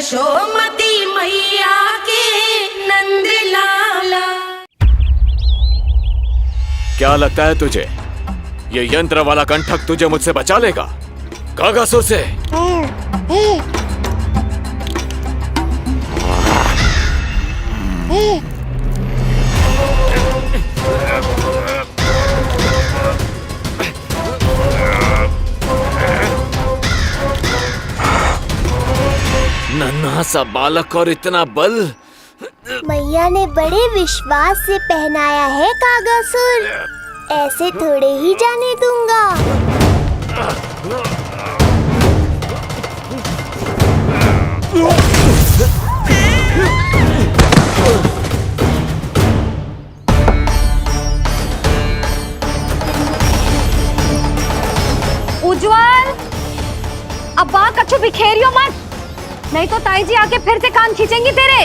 यशोमती मैया के नंद लाला। क्या लगता है तुझे ये यंत्र वाला कंठक तुझे मुझसे बचा लेगा? कागासुर से नन्हा सा बालक और इतना बल। मैया ने बड़े विश्वास से पहनाया है कागासुर, ऐसे थोड़े ही जाने दूंगा। उज्जवल, अब बात कच्चू बिखेरियो मत, नहीं तो ताई जी आके फिर से कान खींचेंगी तेरे।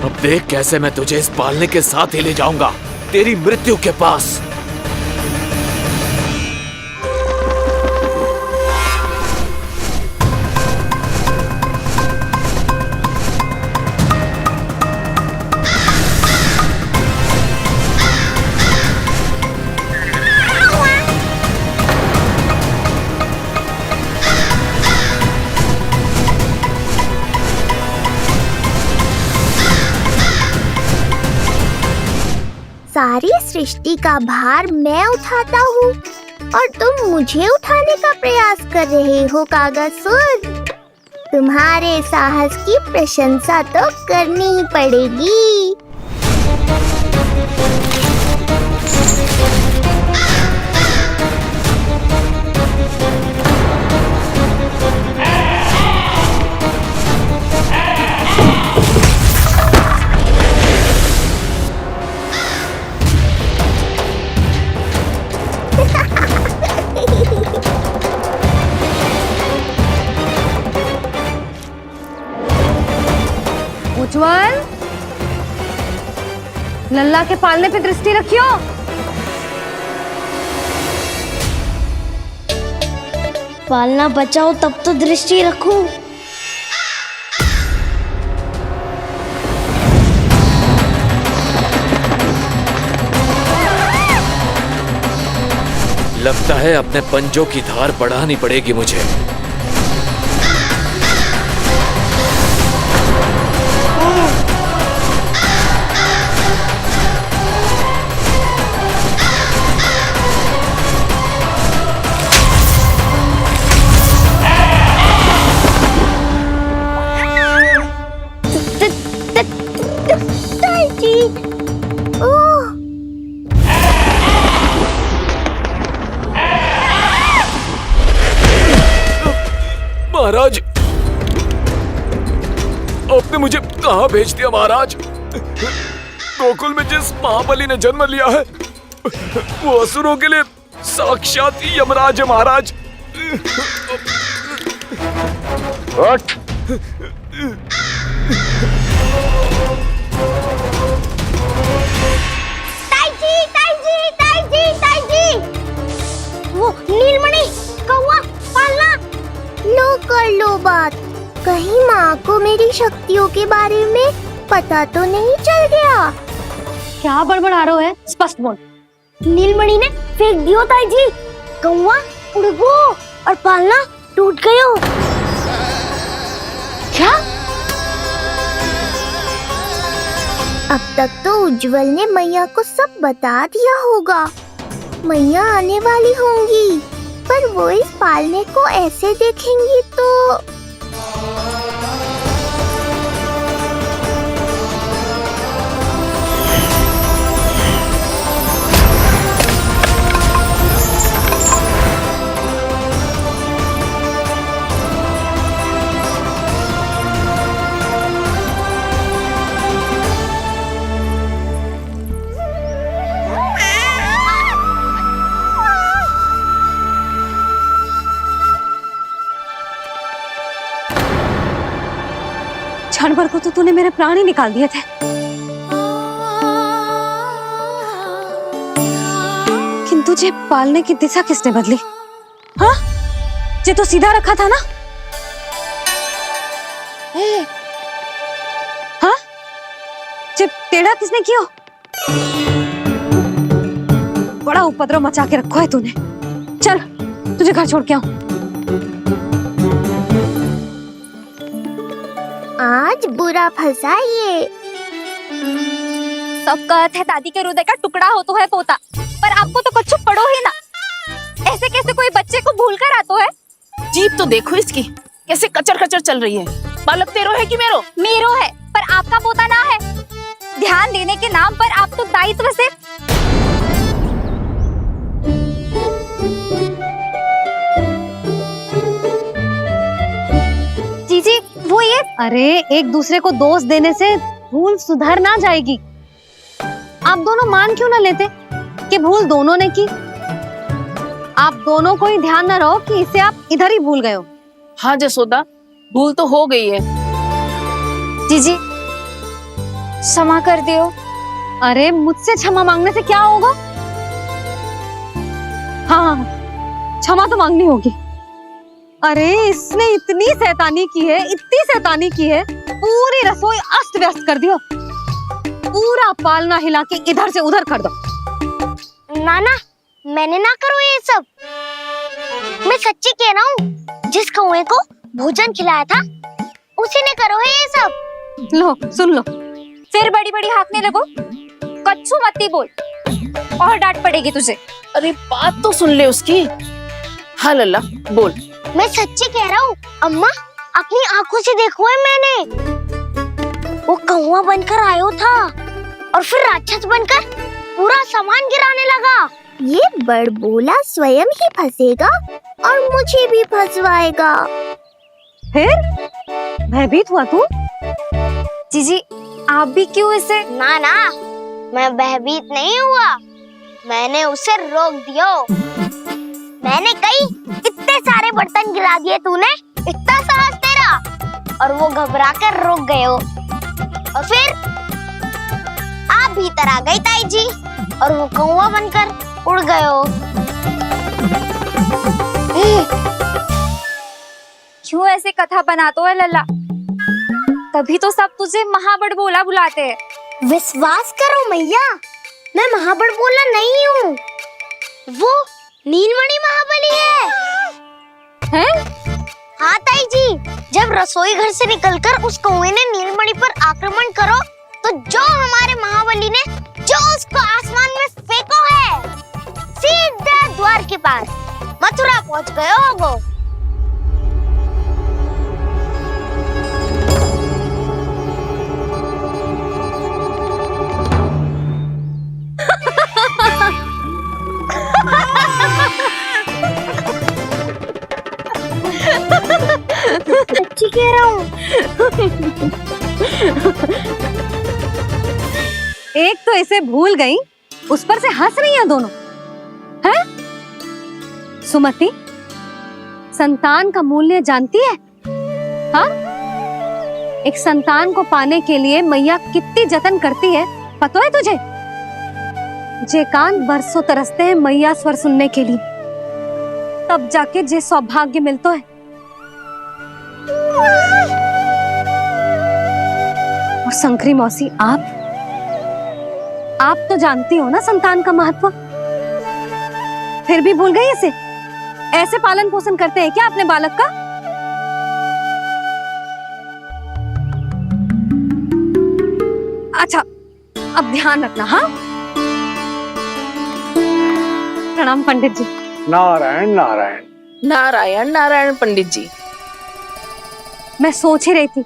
अब देख कैसे मैं तुझे इस पालने के साथ ही ले जाऊंगा तेरी मृत्यु के पास। सारी सृष्टि का भार मैं उठाता हूँ और तुम मुझे उठाने का प्रयास कर रहे हो कागासुर। तुम्हारे साहस की प्रशंसा तो करनी ही पड़ेगी। उज्जवल, लल्ला के पालने पे दृष्टि रखियो। पालना बचाओ तब तो दृष्टि रखूं। लगता है अपने पंजों की धार बढ़ानी पड़ेगी मुझे। महाराज, आपने मुझे कहां भेज दिया महाराज? गोकुल में जिस महाबली ने जन्म लिया है वो असुरों के लिए साक्षात यमराज है महाराज। वो नीलमणि, कौवा, पालना, लो कर लो बात। कहीं माँ को मेरी शक्तियों के बारे में पता तो नहीं चल गया? क्या बड़बड़ा रहे हो है? स्पष्ट बोल। नीलमणि ने फेंक दियो ताई जी, कौवा उड़ गयो और पालना टूट गयो। क्या? अब तक तो उज्जवल ने मैया को सब बता दिया होगा। मैया आने वाली होंगी, पर वो इस पालने को ऐसे देखेंगी तो क्षण भर को तो तूने मेरे प्राण ही निकाल दिए थे, किंतु तुझे पालने की दिशा किसने बदली? हाँ, जे तो सीधा रखा था ना? हाँ, जे टेढ़ा किसने किया? बड़ा उपद्रव मचा के रखो है तूने। चल, तुझे घर छोड़ के आऊं। आज बुरा फंसा ये। सब कहते हैं दादी के हृदय का टुकड़ा हो तो है पोता, पर आपको तो कुछ पड़ो ही ना। ऐसे कैसे कोई बच्चे को भूल कर आतो है? जीप तो देखो इसकी, कैसे कचर कचर चल रही है। बालक तेरो है कि मेरो? मेरो है, पर आपका पोता ना है। ध्यान देने के नाम पर आप तो दायित्व से जीजी वो ये। अरे एक दूसरे को दोष देने से भूल सुधर ना जाएगी। आप दोनों मान क्यों ना लेते कि भूल दोनों ने की? आप दोनों को ही ध्यान न रहो कि इसे आप इधर ही भूल गए हो। हाँ जसोदा, भूल तो हो गई है। जीजी क्षमा कर दियो। अरे मुझसे क्षमा मांगने से क्या होगा? हाँ, क्षमा तो मांगनी होगी। अरे इसने इतनी शैतानी की है, इतनी शैतानी की है, पूरी रसोई अस्त व्यस्त कर दियो। पूरा पालना हिला के इधर से उधर कर दो। नाना, मैंने ना करो ये सब। मैं सच्ची कह रहा हूँ, जिस कौवे को भोजन खिलाया था उसी ने करो है ये सब। लो सुन लो, फिर बड़ी बड़ी हाँकने लगो। कच्छू मत बोल, और डांट पड़ेगी तुझे। अरे बात तो सुन ले उसकी। हाँ लल्ला बोल। मैं सच्ची कह रहा हूँ अम्मा, अपनी आंखों से देखो है मैंने। वो कौवा बनकर आयो था और फिर राक्षस बनकर पूरा सामान गिराने लगा। ये बड़बोला स्वयं ही फंसेगा और मुझे भी फंसवाएगा। फिर भयभीत हुआ तू? जीजी आप भी क्यों इसे? ना ना, मैं भयभीत नहीं हुआ, मैंने उसे रोक दिया। मैंने कही इतने सारे बर्तन गिरा दिए तूने, इतना साहस तेरा, और वो घबरा कर रुक गए हो। और फिर आप भीतर आ गई ताई जी और वो कौवा बनकर उड़ गए हो। क्यों ऐसे कथा बनाते हो लल्ला? तभी तो सब तुझे महाबड़बोला बुलाते हैं। विश्वास करो मैया, मैं महाबड़बोला नहीं हूँ, वो नीलमणि महाबली है। हैं? हाँ ताई जी, जब रसोई घर से निकलकर उस कौवे ने नीलमणि पर आक्रमण करो, तो जो हमारे महाबली ने जो उसको आसमान में फेंको है, सीधा द्वार के पास मथुरा पहुंच गए होगो। सच्ची कह रहा हूँ। एक तो इसे भूल गई, उस पर से हंस रही हैं दोनों। हैं? सुमति, संतान का मूल्य जानती है? हाँ? एक संतान को पाने के लिए मैया कितनी जतन करती है, पता है तुझे? जे कान बरसों तरसते हैं मैया स्वर सुनने के लिए, तब जाके जे सौभाग्य मिलता है। और शंकरी मौसी, आप तो जानती हो ना संतान का महत्व, फिर भी भूल गई इसे? ऐसे पालन पोषण करते हैं क्या अपने बालक का? अच्छा, अब ध्यान रखना। हाँ, प्रणाम पंडित जी। नारायण नारायण। नारायण नारायण पंडित जी। मैं सोच ही रही थी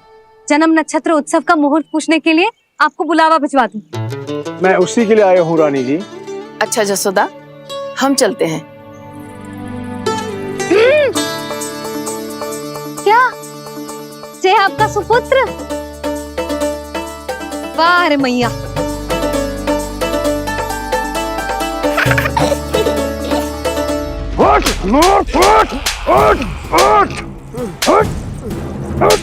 जन्म नक्षत्र उत्सव का मुहूर्त पूछने के लिए आपको बुलावा भिजवा दूं। मैं उसी के लिए आया हूँ रानी जी। अच्छा जसोदा, हम चलते हैं। क्या जे आपका सुपुत्र? वाह रे मैया। उठ, उठ, उठ, उठ, उठ, उठ, उठ।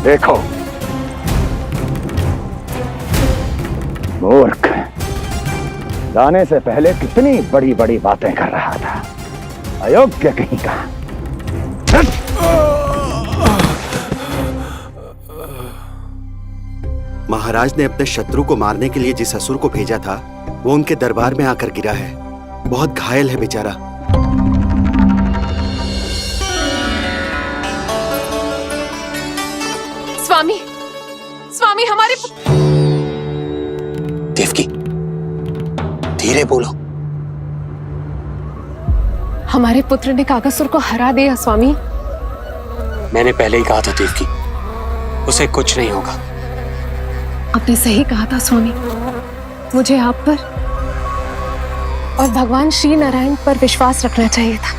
देखो मूर्ख, जाने से पहले कितनी बड़ी बड़ी बातें कर रहा था, अयोग्य कहीं का। महाराज ने अपने शत्रु को मारने के लिए जिस असुर को भेजा था वो उनके दरबार में आकर गिरा है। बहुत घायल है बेचारा। स्वामी, स्वामी हमारे देवकी, धीरे बोलो। हमारे पुत्र ने कागासुर को हरा दिया स्वामी। मैंने पहले ही कहा था देवकी, उसे कुछ नहीं होगा। आपने सही कहा था स्वामी। मुझे आप पर और भगवान श्री नारायण पर विश्वास रखना चाहिए था।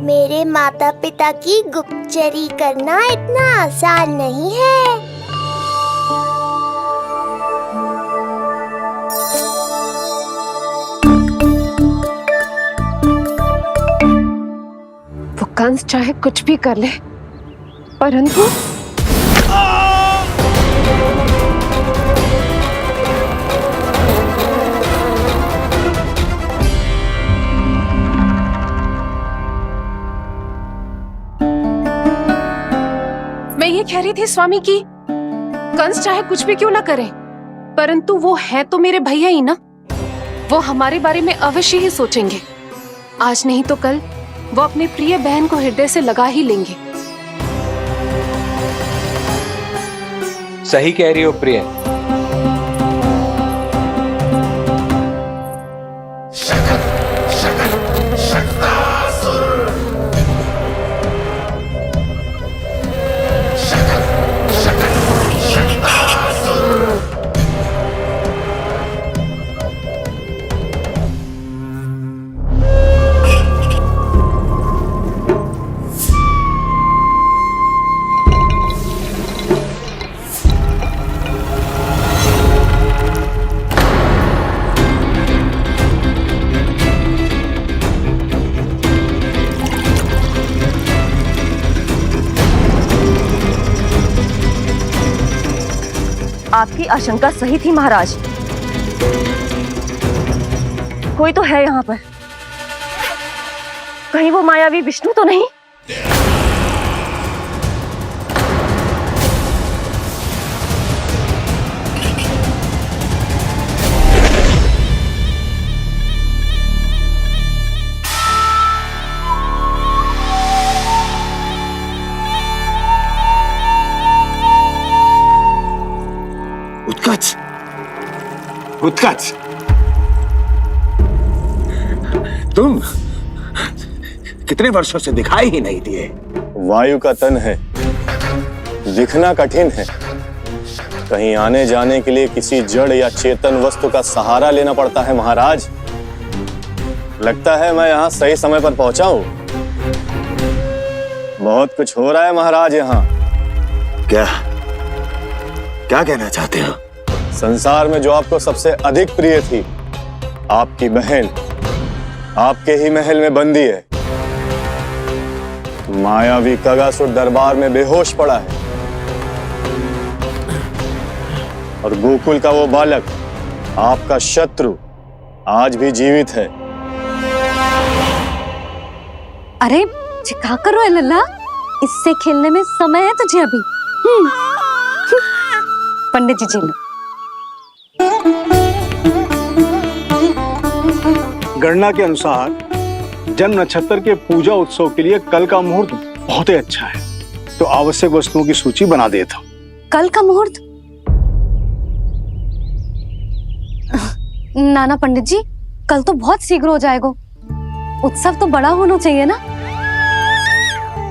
मेरे माता पिता की गुप्तचरी करना इतना आसान नहीं है। वो कंस चाहे कुछ भी कर ले, परंतु मैं ये कह रही थी स्वामी कि कंस चाहे कुछ भी क्यों ना करे, परंतु वो है तो मेरे भैया ही ना। वो हमारे बारे में अवश्य ही सोचेंगे। आज नहीं तो कल वो अपनी प्रिय बहन को हृदय से लगा ही लेंगे। सही कह रही हो प्रिय। आपकी आशंका सही थी महाराज। कोई तो है यहाँ पर। कहीं वो मायावी विष्णु तो नहीं? उत्कच, उत्कच, तुम कितने वर्षों से दिखाई ही नहीं दिए। वायु का तन है, दिखना कठिन है। कहीं आने जाने के लिए किसी जड़ या चेतन वस्तु का सहारा लेना पड़ता है महाराज। लगता है मैं यहाँ सही समय पर पहुंचा हूँ। बहुत कुछ हो रहा है महाराज यहाँ। क्या क्या कहना चाहते हो? संसार में जो आपको सबसे अधिक प्रिय थी, आपकी बहन, आपके ही महल में बंदी है। मायावी कागासुर दरबार में बेहोश पड़ा है और गोकुल का वो बालक, आपका शत्रु, आज भी जीवित है। अरे चिका करो लल्ला, इससे खेलने में समय है तुझे अभी। पंडित जी लो। गणना के अनुसार जन्म नक्षत्र के पूजा उत्सव के लिए कल का मुहूर्त बहुत ही अच्छा है, तो आवश्यक वस्तुओं की सूची बना देता हूँ। कल का मुहूर्त? नाना पंडित जी, कल तो बहुत शीघ्र हो जाएगा। उत्सव तो बड़ा होना चाहिए ना।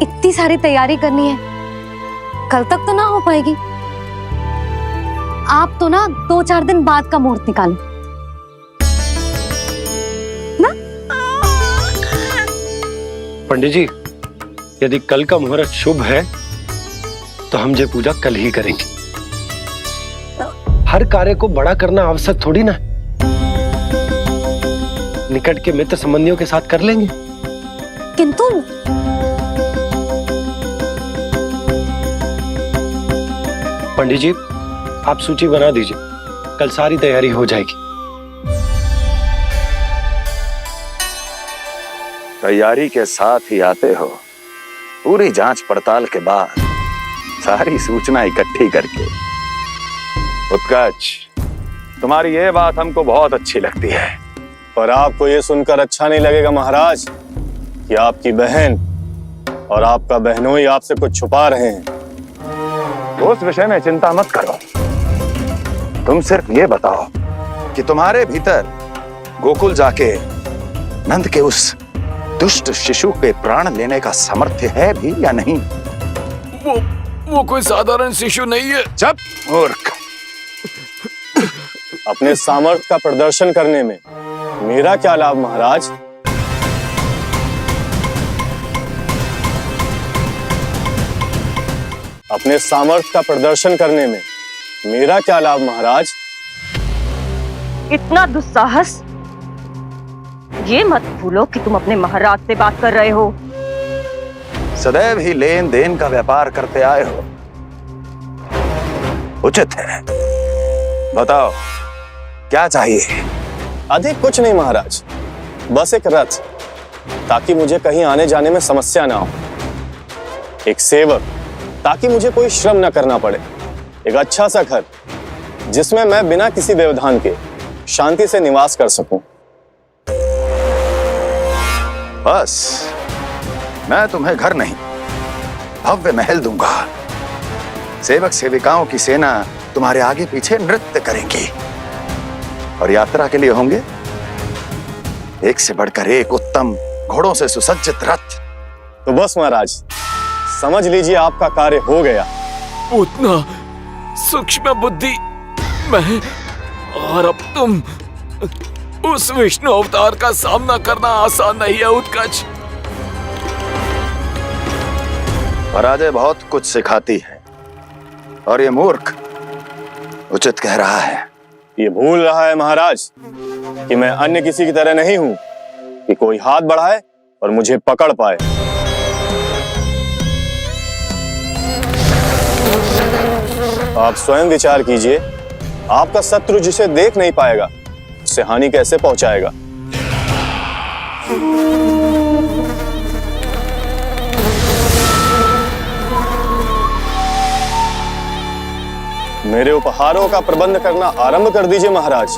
इतनी सारी तैयारी करनी है, कल तक तो ना हो पाएगी। आप तो ना 2-4 दिन बाद का मुहूर्त निकालो ना। पंडित जी, यदि कल का मुहूर्त शुभ है तो हम ये पूजा कल ही करेंगे। हर कार्य को बड़ा करना आवश्यक थोड़ी ना। निकट के मित्र संबंधियों के साथ कर लेंगे। किंतु पंडित जी, आप सूची बना दीजिए, कल सारी तैयारी हो जाएगी। तैयारी के साथ ही आते हो, पूरी जांच पड़ताल के बाद सारी सूचना इकट्ठी करके। उत्कर्ष, तुम्हारी ये बात हमको बहुत अच्छी लगती है। पर आपको ये सुनकर अच्छा नहीं लगेगा महाराज कि आपकी बहन और आपका बहनोई आपसे कुछ छुपा रहे हैं। उस विषय में चिंता मत करो, तुम सिर्फ ये बताओ कि तुम्हारे भीतर गोकुल जाके नंद के उस दुष्ट शिशु के प्राण लेने का सामर्थ्य है भी या नहीं? वो कोई साधारण शिशु नहीं है। चुप मूर्ख। अपने सामर्थ्य का प्रदर्शन करने में मेरा क्या लाभ महाराज? अपने सामर्थ्य का प्रदर्शन करने में मेरा क्या लाभ महाराज? इतना दुस्साहस! ये मत भूलो कि तुम अपने महाराज से बात कर रहे हो। सदैव ही लेन देन का व्यापार करते आए हो, उचित है। बताओ क्या चाहिए? अधिक कुछ नहीं महाराज, बस एक रथ, ताकि मुझे कहीं आने जाने में समस्या ना हो। एक सेवक, ताकि मुझे कोई श्रम न करना पड़े। एक अच्छा सा घर, जिसमें मैं बिना किसी व्यवधान के शांति से निवास कर सकूं। बस, मैं तुम्हें घर नहीं, भव्य महल दूंगा। सेवक सेविकाओं की सेना तुम्हारे आगे पीछे नृत्य करेंगी और यात्रा के लिए होंगे एक से बढ़कर एक उत्तम घोड़ों से सुसज्जित रथ। तो बस महाराज, समझ लीजिए आपका कार्य हो गया। उतना सूक्ष्म बुद्धि मैं, और अब तुम, उस विष्णु अवतार का सामना करना आसान नहीं है उत्कर्ष। पराजय बहुत कुछ सिखाती है और ये मूर्ख उचित कह रहा है। ये भूल रहा है महाराज कि मैं अन्य किसी की तरह नहीं हूं कि कोई हाथ बढ़ाए और मुझे पकड़ पाए। आप स्वयं विचार कीजिए, आपका शत्रु जिसे देख नहीं पाएगा उससे हानि कैसे पहुंचाएगा? मेरे उपहारों का प्रबंध करना आरंभ कर दीजिए महाराज।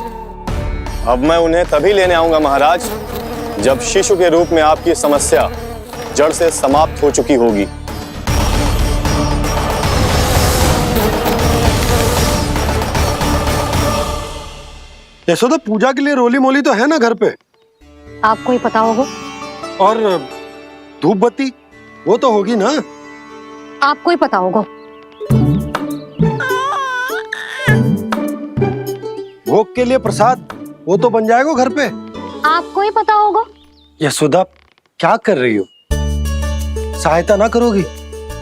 अब मैं उन्हें तभी लेने आऊंगा महाराज, जब शिशु के रूप में आपकी समस्या जड़ से समाप्त हो चुकी होगी। यशोदा, पूजा के लिए रोली मोली तो है ना घर पे? आपको ही पता होगा। और धूप बत्ती वो तो होगी ना? आपको ही पता होगा। भोग के लिए प्रसाद वो तो बन जाएगा घर पे। आपको ही पता होगा। यशोदा, क्या कर रही हो? सहायता ना करोगी?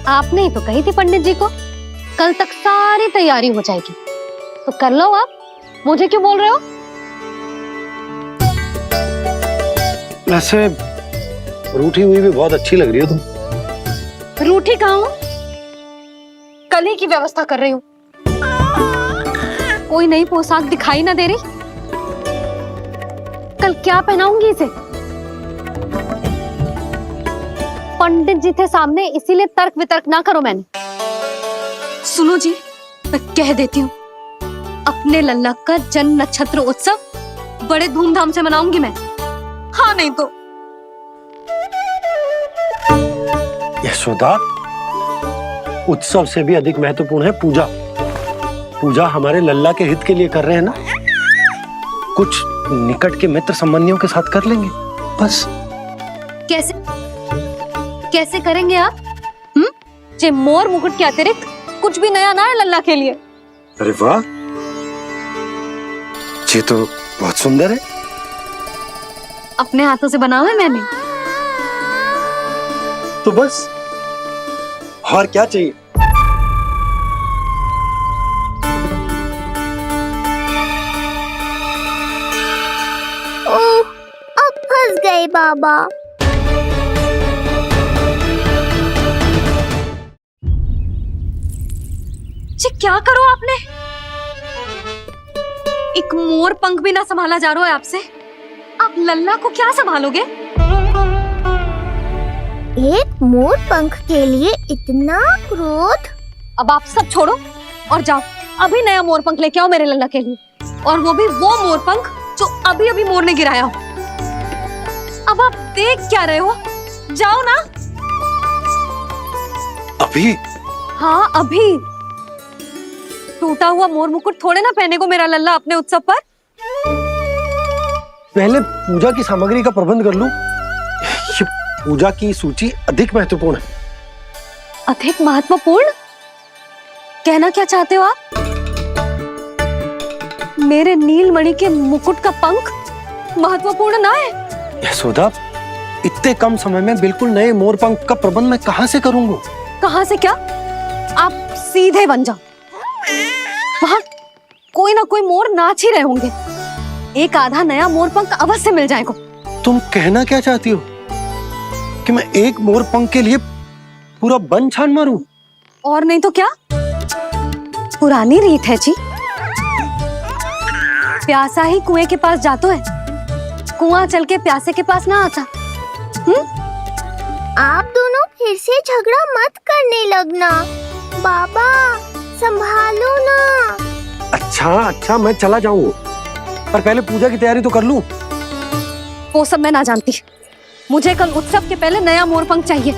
आपने ही तो कही थी पंडित जी को, कल तक सारी तैयारी हो जाएगी, तो कर लो आप। मुझे क्यों बोल रहे हो? वैसे रूठी हुई भी बहुत अच्छी लग रही हो तुम। रूठी कहाँ हूँ? कल ही की व्यवस्था कर रही हूँ। कोई नई पोशाक दिखाई ना दे रही? कल क्या पहनाऊंगी इसे? पंडित जी थे सामने, इसीलिए तर्क वितर्क ना करो। मैंने सुनो जी, मैं कह देती हूँ, अपने लल्ला का जन्म नक्षत्र उत्सव बड़े धूमधाम से मनाऊंगी मैं। हाँ नहीं तो। यशोदा, उत्सव से भी अधिक महत्वपूर्ण है पूजा। पूजा हमारे लल्ला के हित के लिए कर रहे हैं ना। कुछ निकट के मित्र संबंधियों के साथ कर लेंगे बस। कैसे कैसे करेंगे आप? जे मोर मुकुट के अतिरिक्त कुछ भी नया ना है लल्ला के लिए। अरे वाह, ये तो बहुत सुंदर है। अपने हाथों से बनाया है मैंने। तो बस, और क्या चाहिए? गए बाबा। जी क्या करो आपने? एक मोर पंख भी ना संभाला जा रहा है आपसे। आप लल्ला को क्या संभालोगे? एक मोर पंख के लिए इतना क्रोध? अब आप सब छोड़ो और जाओ अभी नया मोर पंख लेके आओ मेरे लल्ला के लिए, और वो भी वो मोर पंख जो अभी अभी मोर ने गिराया हो। अब आप देख क्या रहे हो? जाओ ना। अभी? हाँ अभी। टूटा हुआ मोर मुकुट थोड़े ना पहने को मेरा लल्ला अपने उत्सव पर। पहले पूजा की सामग्री का प्रबंध कर लूं। ये पूजा की सूची अधिक महत्वपूर्ण है। अधिक महत्वपूर्ण? कहना क्या चाहते हो आप? मेरे नीलमणि के मुकुट का पंख महत्वपूर्ण ना है? यशोदा, इतने कम समय में बिल्कुल नए मोर पंख का प्रबंध मैं कहां से करूंगा? कहां से क्या? आप सीधे बन जाओ। वहां कोई ना कोई मोर नाच ही रहे होंगे। एक आधा नया मोर पंख अवश्य मिल जाएगा। तुम कहना क्या चाहती हो कि मैं एक मोर पंख के लिए पूरा वन छान मारूं? और नहीं तो क्या, पुरानी रीत है जी। प्यासा ही कुएं के पास जातो है, कुआं चल के प्यासे के पास ना आता। आप दोनों फिर से झगड़ा मत करने लगना। बाबा संभालो ना। अच्छा मैं चला जाऊंगा, पर पहले पूजा की तैयारी तो कर लूं। वो सब मैं ना जानती। मुझे कल उत्सव के पहले नया मोर पंख चाहिए।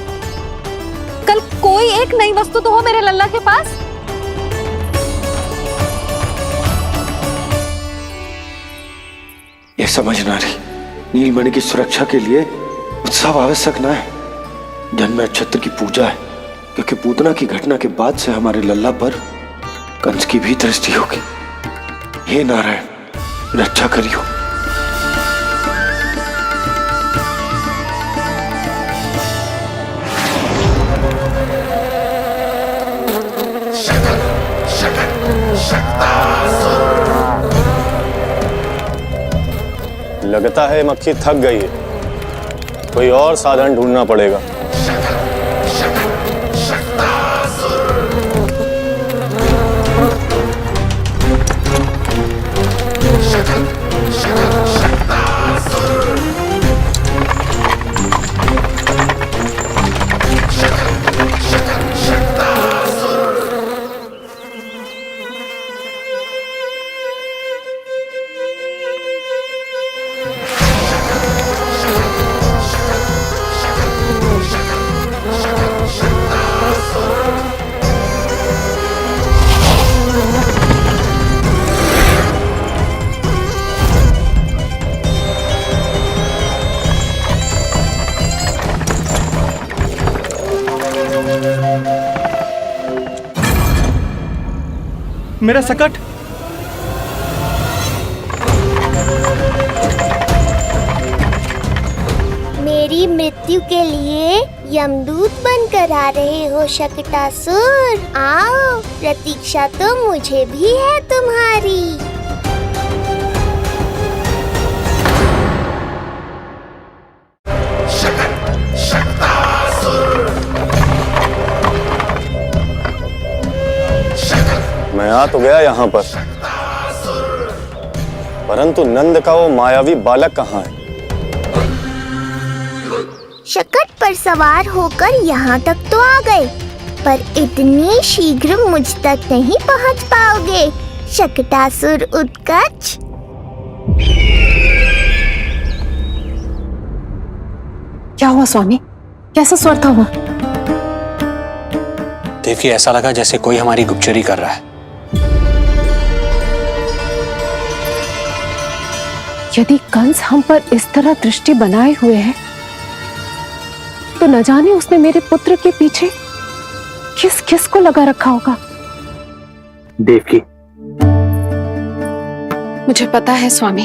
कल कोई एक नई वस्तु तो हो मेरे लल्ला के पास। ये समझ ना रही, नीलमणि की सुरक्षा के लिए उत्सव आवश्यक ना है, जन्म नक्षत्र की पूजा है, क्योंकि पूतना की घटना के बाद से हमारे लल्ला पर कंस की भी दृष्टि होगी। हे नारायण, रक्षा करियो। लगता है मक्खी थक गई है, कोई और साधन ढूंढना पड़ेगा। मेरा सकट। मेरी मृत्यु के लिए यमदूत बनकर आ रहे हो शकटासुर। आओ, प्रतीक्षा तो मुझे भी है तुम्हारी। मैं आ तो गया यहाँ पर, परंतु नंद का वो मायावी बालक कहाँ है? शकट पर सवार होकर यहाँ तक तो आ गए, पर इतनी शीघ्र मुझ तक नहीं पहुँच पाओगे शकटासुर उत्कच। क्या हुआ स्वामी? कैसा स्वर था वो? देखिए, ऐसा लगा जैसे कोई हमारी गुप्तचरी कर रहा है। यदि कंस हम पर इस तरह दृष्टि बनाए हुए है, तो न जाने उसने मेरे पुत्र के पीछे किस किस को लगा रखा होगा। देवकी, मुझे पता है स्वामी,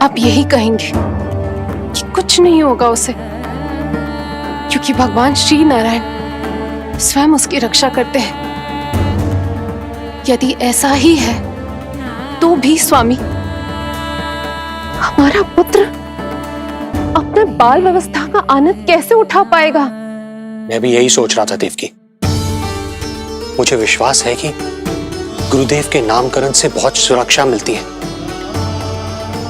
आप यही कहेंगे कि कुछ नहीं होगा उसे, क्योंकि भगवान श्री नारायण स्वयं उसकी रक्षा करते हैं। यदि ऐसा ही है तो भी स्वामी, हमारा पुत्र अपने में बाल व्यवस्था का आनंद कैसे उठा पाएगा? मैं भी यही सोच रहा था देवकी। मुझे विश्वास है कि गुरुदेव के नामकरण से बहुत सुरक्षा मिलती है।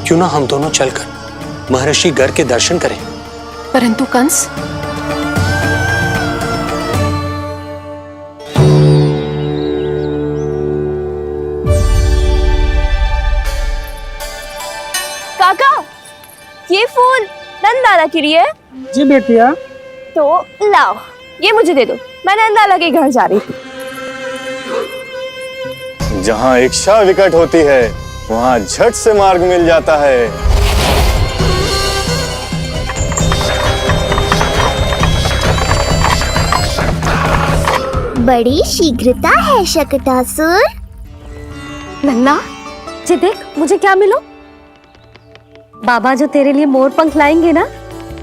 क्यों ना हम दोनों चलकर महर्षि गर के दर्शन करें। परंतु कंस, काका, ये फूल नंदाला के लिए है? जी बेटिया। तो लाओ, ये मुझे दे दो, मैं नंदाला के घर जा रही थी। जहाँ इच्छा विकट होती है वहाँ झट से मार्ग मिल जाता है। बड़ी शीघ्रता है शकटासुर। लल्ला, ये देख मुझे क्या मिलो। बाबा जो तेरे लिए मोर पंख लाएंगे ना,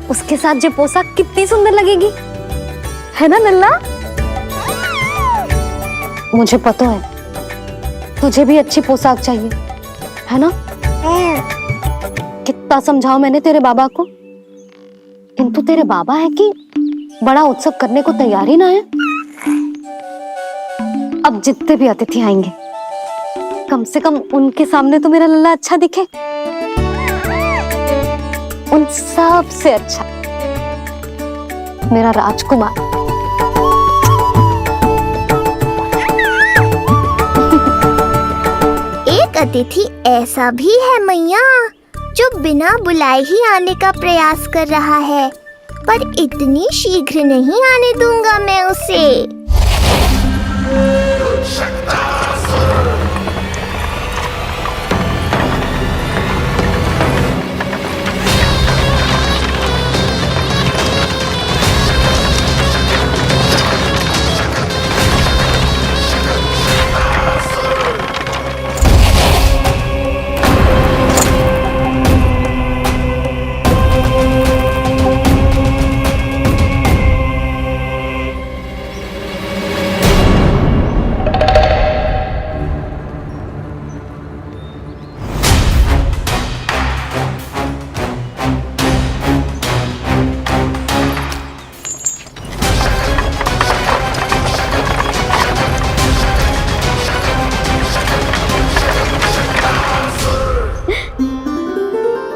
उसके साथ जो पोशाक कितनी सुंदर लगेगी, है ना लल्ला? मुझे पता है तुझे भी अच्छी पोशाक चाहिए, है ना? कितना समझाओ मैंने तेरे बाबा को, किंतु तेरे बाबा है कि बड़ा उत्सव करने को तैयार ही ना है। अब जितने भी अतिथि आएंगे, कम से कम उनके सामने तो मेरा लल्ला अच्छा दिखे। उन सब से अच्छा मेरा राजकुमार। एक अतिथि ऐसा भी है मैया जो बिना बुलाए ही आने का प्रयास कर रहा है, पर इतनी शीघ्र नहीं आने दूंगा मैं उसे।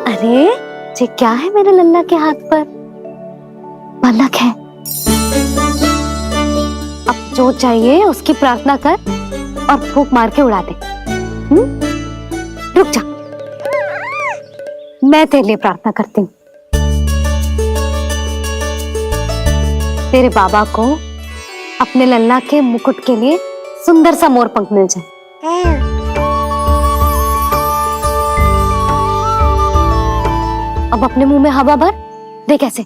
अरे ये क्या है मेरे लल्ला के हाथ पर? पलक है। अब जो चाहिए उसकी प्रार्थना कर और फूंक मार के उड़ा दे। रुक जा, मैं तेरे लिए प्रार्थना करती हूँ। तेरे बाबा को अपने लल्ला के मुकुट के लिए सुंदर सा मोर पंख मिल जाए। अब अपने मुंह में हवा भर दे कैसे,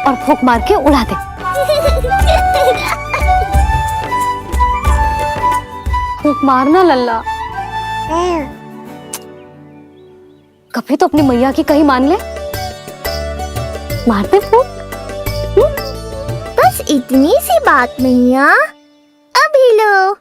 और फूंक मार के उड़ा दे। फूंक मारना लल्ला, कभी तो अपनी मैया की कहीं मान ले। मारते फूंक। बस इतनी सी बात मैया, अभी लो।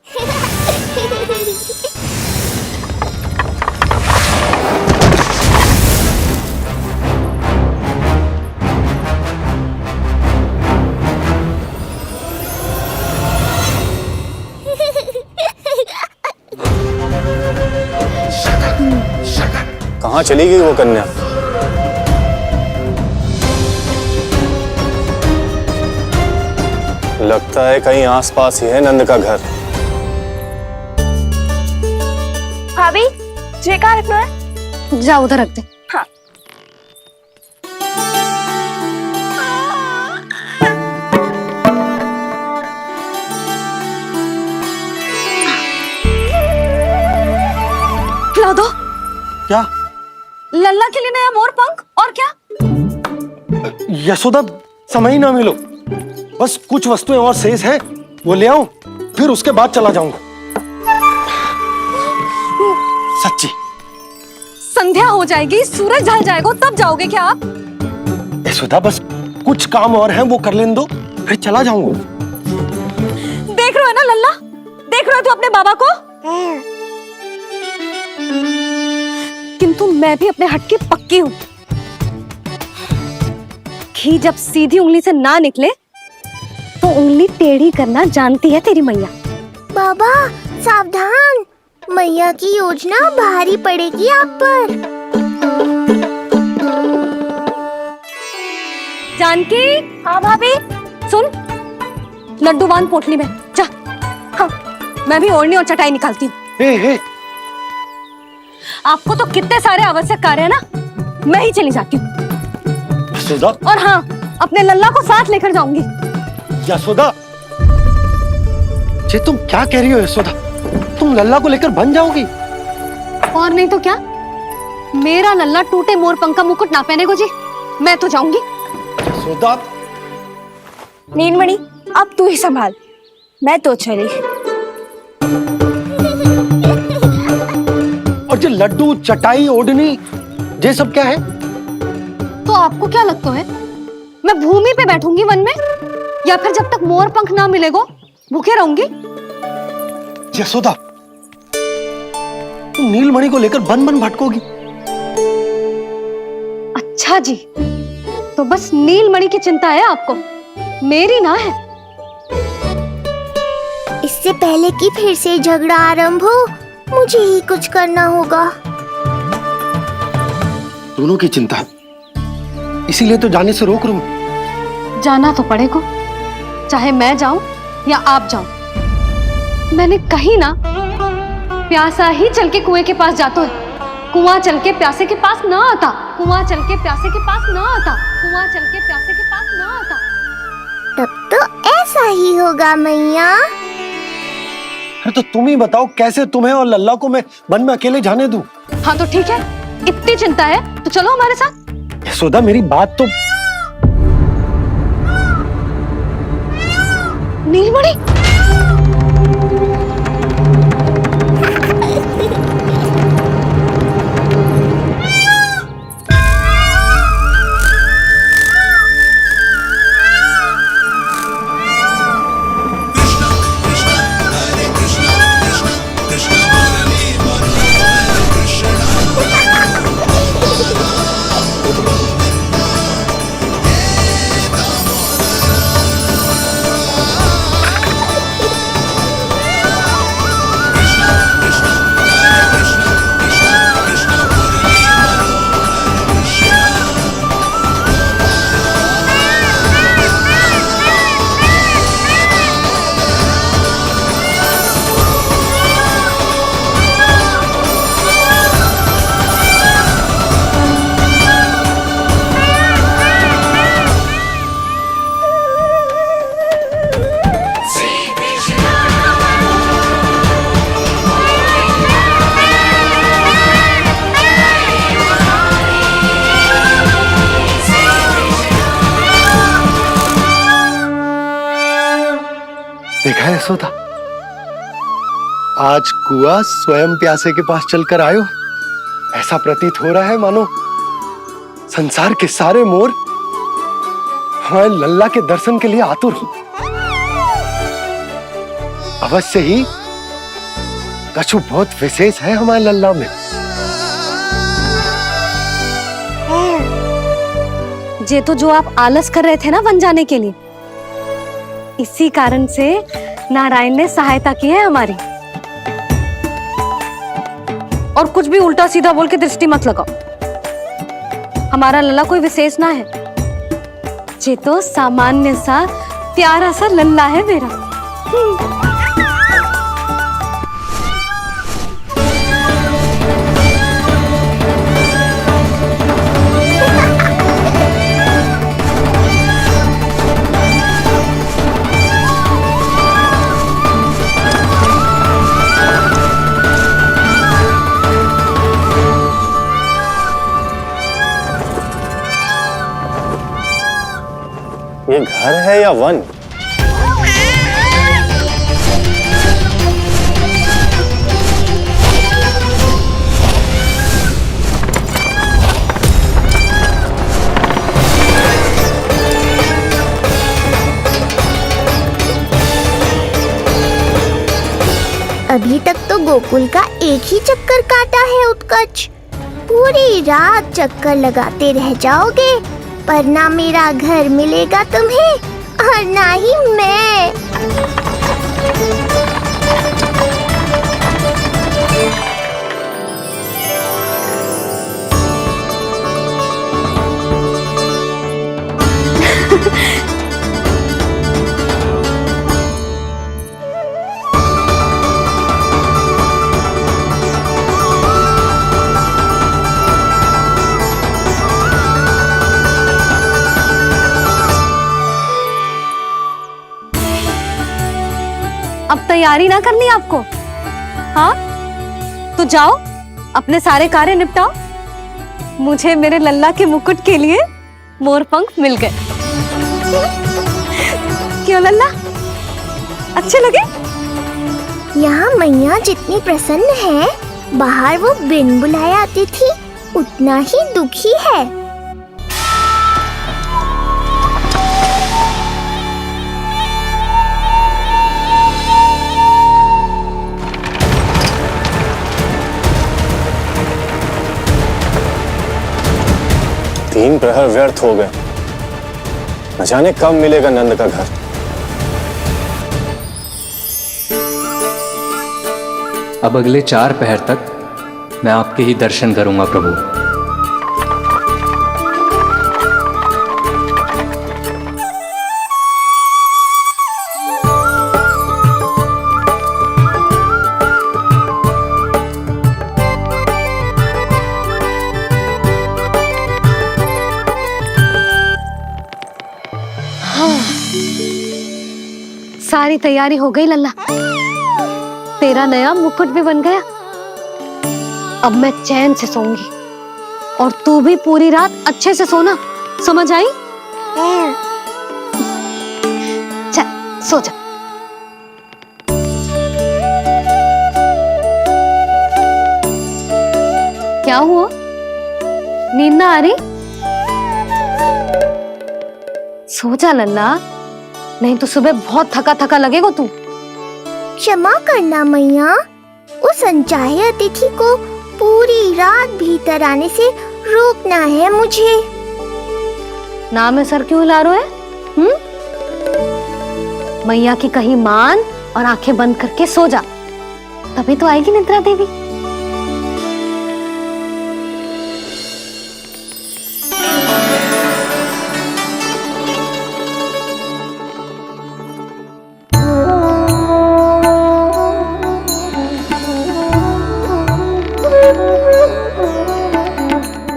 कहाँ चली गई वो कन्या? लगता है कहीं आसपास ही है नंद का घर। भाभी, ये कहाँ रखना है? जा उधर रख दे। हाँ। खिला दो। क्या? लल्ला के लिए नया मोर पंख, और क्या? यशोदा, समय ही ना मिलो। बस कुछ वस्तुएं और शेष हैं, वो ले आऊं, फिर उसके बाद चला जाऊंगा। सच्ची। संध्या हो जाएगी, सूरज ढल जाएगा, तब जाओगे क्या आप? यशोदा, बस कुछ काम और हैं, वो कर लेने दो, फिर चला जाऊंगा। देख रहे हो ना लल्ला, देख रहे हो तू अपने बाबा को? किंतु मैं भी अपने हट की पक्की हूँ। घी जब सीधी उंगली से ना निकले तो उंगली टेढ़ी करना जानती है तेरी मैया। बाबा सावधान, मैया की योजना भारी पड़ेगी आप पर। जानकी। हाँ भाभी। सुन, लड्डू बांध पोटली में, जा। हाँ, मैं भी ओढ़नी और चटाई निकालती हूँ। आपको तो कितने सारे आवश्यक कार्य है ना, मैं ही चली जाती हूँ। यशोदा। और हाँ, अपने लल्ला को साथ लेकर जाऊंगी। यशोदा, ये तुम क्या कह रही हो यशोदा? तुम लल्ला को लेकर बन जाओगी? और नहीं तो क्या, मेरा लल्ला टूटे मोर पंख का मुकुट ना पहने को जी, मैं तो जाऊंगी। यशोदा। नीलमणि, अब तू ही संभाल, मैं तो चली। और ये लड्डू, चटाई, ओढ़नी, ये सब क्या है? तो आपको क्या लगता है, मैं भूमि पे बैठूंगी वन में, या फिर जब तक मोर पंख ना मिलेगा भूखे रहूंगी? यशोदा, तुम नीलमणि को लेकर बन बन भटकोगी। अच्छा जी, तो बस नीलमणि की चिंता है आपको, मेरी ना है। इससे पहले कि फिर से झगड़ा आरंभ हो, मुझे ही कुछ करना होगा। दोनों की चिंता, इसीलिए तो जाने से रोक रहा हूं। जाना तो पड़ेगा, चाहे मैं जाऊं या आप जाओ। मैंने कहीं ना, प्यासा ही चल के कुएं के पास जाता है, कुआं चल के प्यासे के पास ना आता, कुआं चल के प्यासे के पास ना आता, कुआं चल के प्यासे के पास ना आता। तब तो ऐसा ही होगा मैया। अरे तो तुम ही बताओ, कैसे तुम्हें और लल्ला को मैं वन में अकेले जाने दूं? हाँ तो ठीक है, इतनी चिंता है तो चलो हमारे साथ। यशोदा, मेरी बात तो। नीलमणि, देखा है यशोदा, आज कुआं स्वयं प्यासे के पास चलकर आयो। ऐसा प्रतीत हो रहा है मानो संसार के सारे मोर हमारे लल्ला के दर्शन के लिए आतुर हो। अवश्य ही कछु बहुत विशेष है हमारे लल्ला में। ये तो जो आप आलस कर रहे थे ना वन जाने के लिए, इसी कारण से नारायण ने सहायता की है हमारी। और कुछ भी उल्टा सीधा बोल के दृष्टि मत लगाओ, हमारा लल्ला कोई विशेष ना है, ये तो सामान्य सा प्यारा सा लल्ला है मेरा। ये घर है या वन? अभी तक तो गोकुल का एक ही चक्कर काटा है उत्कर्ष, पूरी रात चक्कर लगाते रह जाओगे, पर ना मेरा घर मिलेगा तुम्हें और ना ही मैं। अब तैयारी ना करनी आपको? हाँ, तो जाओ अपने सारे कार्य निपटाओ। मुझे मेरे लल्ला के मुकुट के लिए मोर पंख मिल गए। क्यों लल्ला, अच्छे लगे? यहाँ मैया जितनी प्रसन्न है, बाहर वो बिन बुलाए आती थी उतना ही दुखी है। तीन प्रहर व्यर्थ हो गए। न जाने कब मिलेगा नंद का घर। अब अगले 4 पहर तक मैं आपके ही दर्शन करूंगा प्रभु। सारी तैयारी हो गई लल्ला, तेरा नया मुकुट भी बन गया। अब मैं चैन से सोऊंगी और तू भी पूरी रात अच्छे से सोना, समझ आई? चल सो जा। क्या हुआ, नींद ना आ रही? सो जा लल्ला, नहीं तो सुबह बहुत थका थका लगेगा तू। क्षमा करना मैया, उस अनचाहे अतिथि को पूरी रात भीतर आने से रोकना है मुझे। ना में सर क्यों हिला रहे हो? मैया की कहीं मान और आंखें बंद करके सो जा, तभी तो आएगी निद्रा देवी।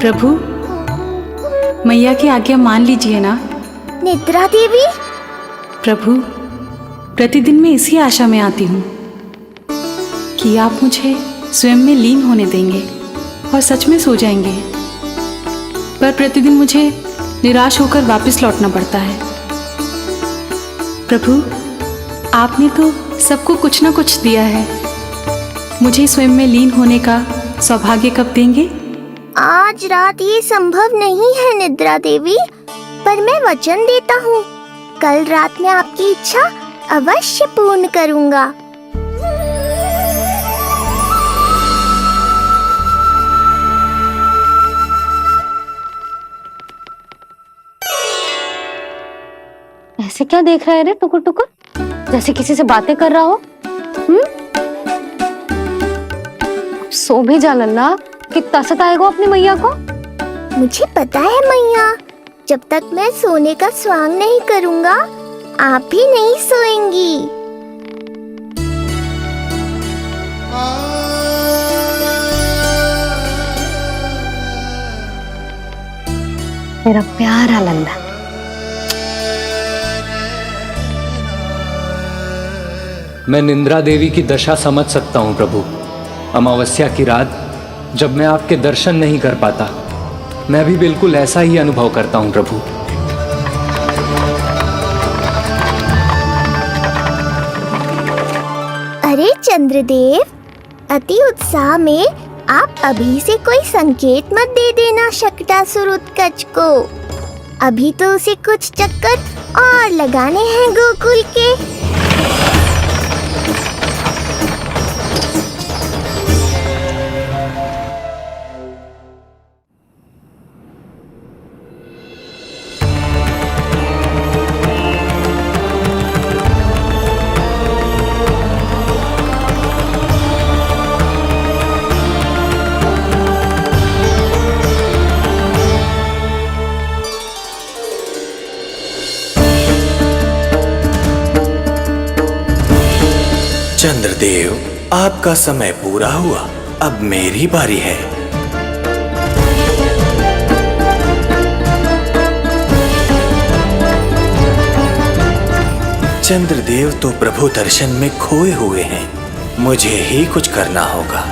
प्रभु, मैया की आज्ञा मान लीजिए ना। निद्रा देवी? प्रभु, प्रतिदिन मैं इसी आशा में आती हूँ कि आप मुझे स्वयं में लीन होने देंगे और सच में सो जाएंगे, पर प्रतिदिन मुझे निराश होकर वापस लौटना पड़ता है। प्रभु, आपने तो सबको कुछ न कुछ दिया है, मुझे स्वयं में लीन होने का सौभाग्य कब देंगे? आज रात ये संभव नहीं है निद्रा देवी, पर मैं वचन देता हूँ कल रात में आपकी इच्छा अवश्य पूर्ण करूँगा। ऐसे क्या देख रहा है रे टुकुर टुकुर, जैसे किसी से बातें कर रहा हो? सो भी जा लल्ला, कितना सताएगा अपनी मैया को। मुझे पता है मैया, जब तक मैं सोने का स्वांग नहीं करूँगा आप भी नहीं सोएंगी। मेरा प्यारा लल्ला। मैं निंद्रा देवी की दशा समझ सकता हूँ प्रभु। अमावस्या की रात जब मैं आपके दर्शन नहीं कर पाता, मैं भी बिल्कुल ऐसा ही अनुभव करता हूँ प्रभु। अरे चंद्रदेव, अति उत्साह में आप अभी से कोई संकेत मत दे देना शकटासुर उत्कच को। अभी तो उसे कुछ चक्कर और लगाने हैं गोकुल के। चंद्रदेव, आपका समय पूरा हुआ, अब मेरी बारी है। चंद्रदेव तो प्रभु दर्शन में खोए हुए हैं, मुझे ही कुछ करना होगा।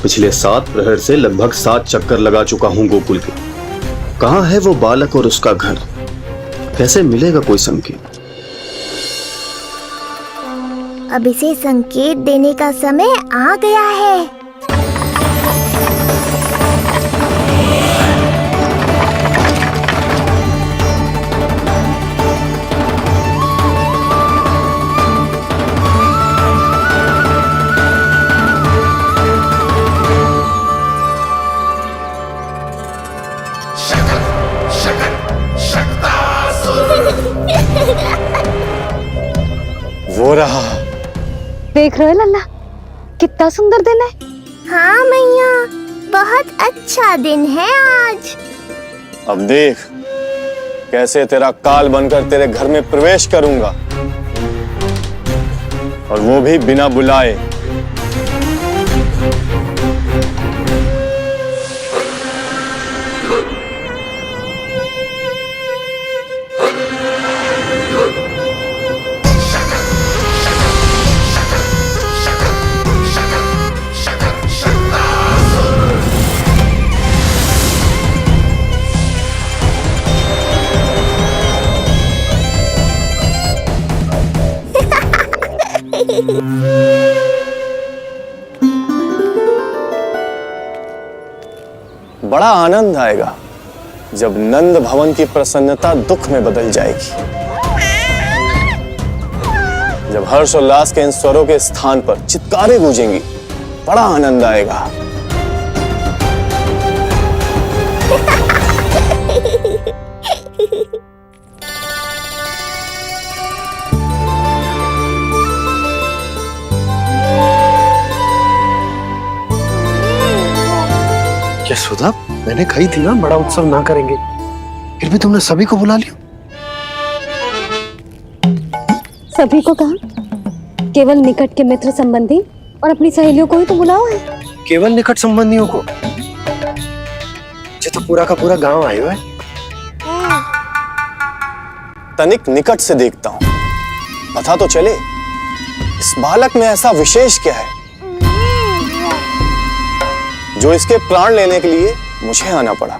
पिछले 7 प्रहर से लगभग 7 चक्कर लगा चुका हूँ गोकुल के। कहाँ है वो बालक और उसका घर? कैसे मिलेगा कोई संकेत? अब इसे संकेत देने का समय आ गया है। वो रहा। देख रहे हो लल्ला, कितना सुंदर दिन है। हाँ मैया, बहुत अच्छा दिन है आज। अब देख कैसे तेरा काल बनकर तेरे घर में प्रवेश करूंगा, और वो भी बिना बुलाए। बड़ा आनंद आएगा जब नंद भवन की प्रसन्नता दुख में बदल जाएगी, जब हर्षोल्लास के इन स्वरों के स्थान पर चित्कारें गूंजेंगी। बड़ा आनंद आएगा। यशोदा, मैंने कही थी ना बड़ा उत्सव ना करेंगे, फिर भी तुमने सभी को बुला लिया। सभी को कहा? केवल निकट के मित्र संबंधी और अपनी सहेलियों को ही तो बुलाओ है। केवल निकट संबंधियों को? ये तो पूरा का पूरा गांव आयो है। तनिक निकट से देखता हूं, पता तो चले इस बालक में ऐसा विशेष क्या है जो इसके प्राण लेने के लिए मुझे आना पड़ा।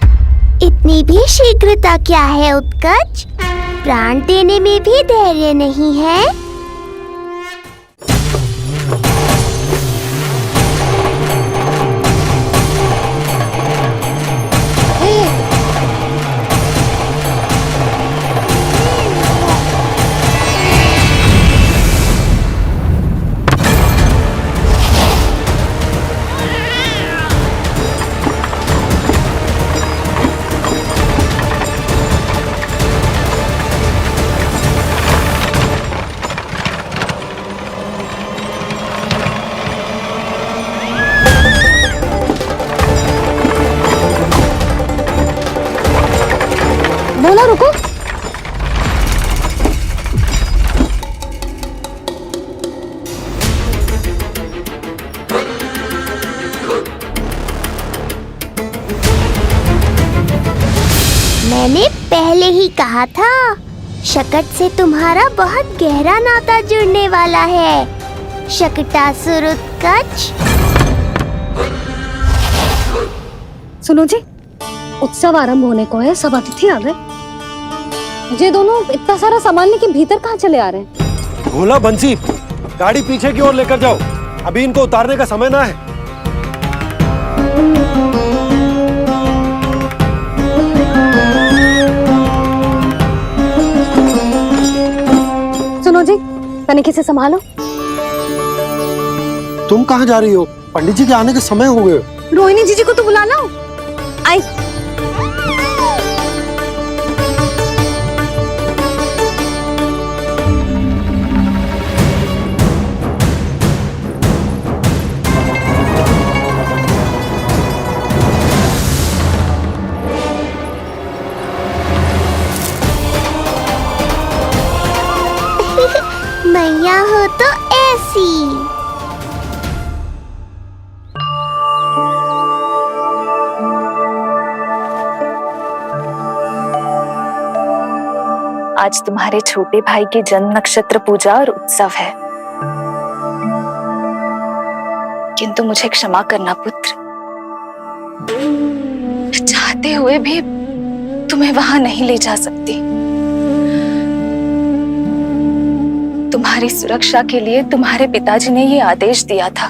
इतनी भी शीघ्रता क्या है उत्कच? प्राण देने में भी धैर्य नहीं है। बोला रुको। मैंने पहले ही कहा था, शकट से तुम्हारा बहुत गहरा नाता जुड़ने वाला है। शकटासुर उत्कच। सुनो जी, उत्सव आरंभ होने को है, सब अतिथि आ गए। ये दोनों इतना सारा सामान लेके भीतर कहाँ चले आ रहे हैं? भोला बंसी, गाड़ी पीछे की ओर लेकर जाओ, अभी इनको उतारने का समय ना है। सुनो जी, तनिक से संभालो। तुम कहाँ जा रही हो? पंडित जी के आने के समय हो गए। रोहिणी जीजी को तो बुला लो। आई। वो तो ऐसी। आज तुम्हारे छोटे भाई की जन्म नक्षत्र पूजा और उत्सव है, किंतु मुझे क्षमा करना पुत्र, चाहते हुए भी तुम्हें वहां नहीं ले जा सकती। तुम्हारी सुरक्षा के लिए तुम्हारे पिताजी ने ये आदेश दिया था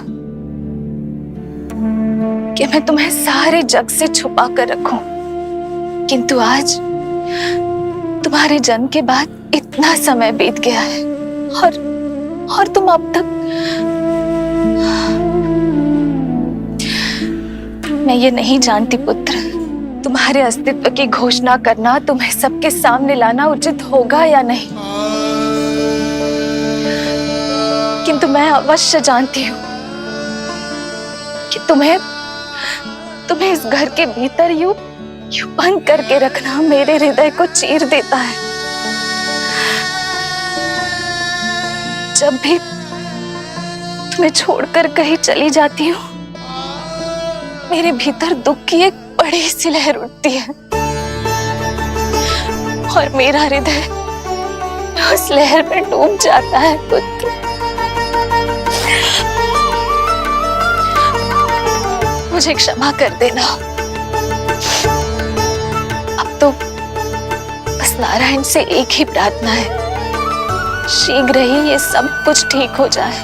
कि मैं तुम्हें सारे जग से छुपा कर रखूं, किंतु आज तुम्हारे जन्म के बाद इतना समय बीत गया है और तुम अब तक। मैं ये नहीं जानती पुत्र, तुम्हारे अस्तित्व की घोषणा करना, तुम्हें सबके सामने लाना उचित होगा या नहीं, किंतु मैं अवश्य जानती हूँ कि तुम्हें इस घर के भीतर यूं बंद करके रखना मेरे हृदय को चीर देता है। जब भी तुम्हें छोड़कर कहीं चली जाती हूँ, मेरे भीतर दुख की एक बड़ी सी लहर उठती है और मेरा हृदय उस लहर में डूब जाता है पुत्र। मुझे क्षमा कर देना। अब तो बस नारायण से एक ही प्रार्थना है, शीघ्र ही ये सब कुछ ठीक हो जाए।